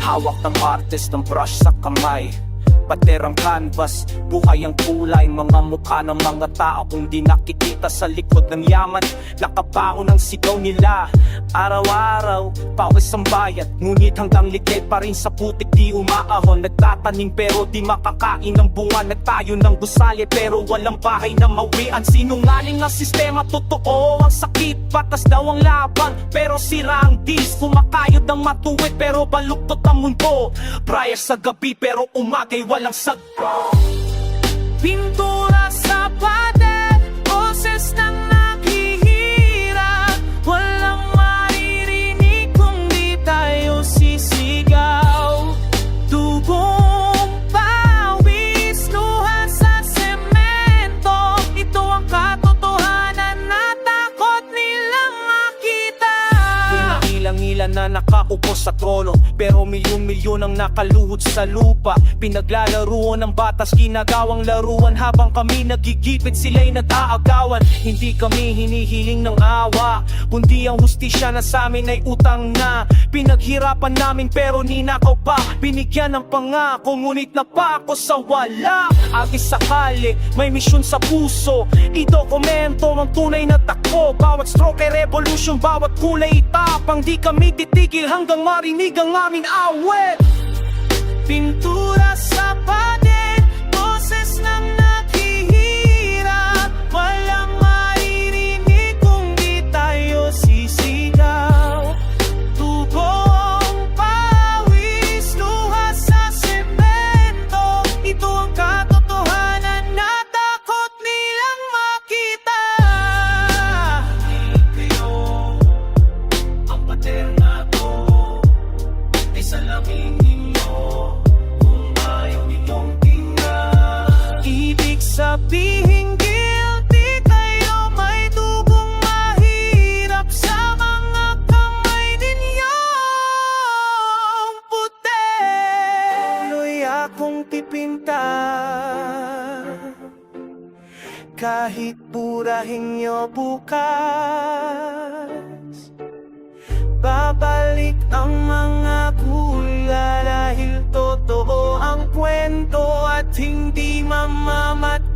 Hawak ng artist ng brush sa kamay, paderang canvas, buhay ang kulay. Mga mukha ng mga tao kung di nakikita sa likod ng yaman. Nakabaon ang sigaw nila, araw-araw, pawis ang bayat. Ngunit hanggang likid pa rin sa putik di umaahon. Nagtatanim pero di makakain ng bunga. Nagtayo ng gusali pero walang bahay na mawian. Sinungaling ang sistema, totoo ang sakit. Patas daw ang laban pero sira ang dis. Kumakayod ng matuwid pero baluktot ang mundo. Prayer sa gabi pero umagay walang sagpo. Pintura sa pader, boses ng naghihirap. Walang maririnig kung di tayo sisigaw. Dugong pawis, luha sa semento. Ito ang katotohanan na takot nilang makita. Ilang-ilan na nakaupo sa trono, pero milyon-milyon ang nakaluhod sa lupa. Pinaglalaruan ng batas, ginagawang laruan. Habang kami nagigipit, sila'y nag-aagawan. Hindi kami hinihiling ng awa, kundi ang hustisya na sa amin ay utang na. Pinaghirapan namin pero ninakaw pa. Binigyan ng pangako, ngunit napako sa wala. Agi sakali, may misyon sa puso. Idokumento ang tunay na takbo. Bawat stroke ay revolution, bawat kulay itapang. Di kami titigil hanggang marinig ang aming awit. Pintura sa pader, boses ng naghihirap. Walang maririnig kung di tayo sisigaw. Tubong pawis, luha sa semento. Ito ang katotohanan na takot nilang makita. Kayo, ang pader na to ay salamin ninyo. Sabihin guilty kayo, may dugong mahirap sa mga kamay ninyong puti. Tuloy akong pipinta, kahit burahin nyo bukas. Babalik ang mga bula dahil totoo ang kwento at hindi mamamatay.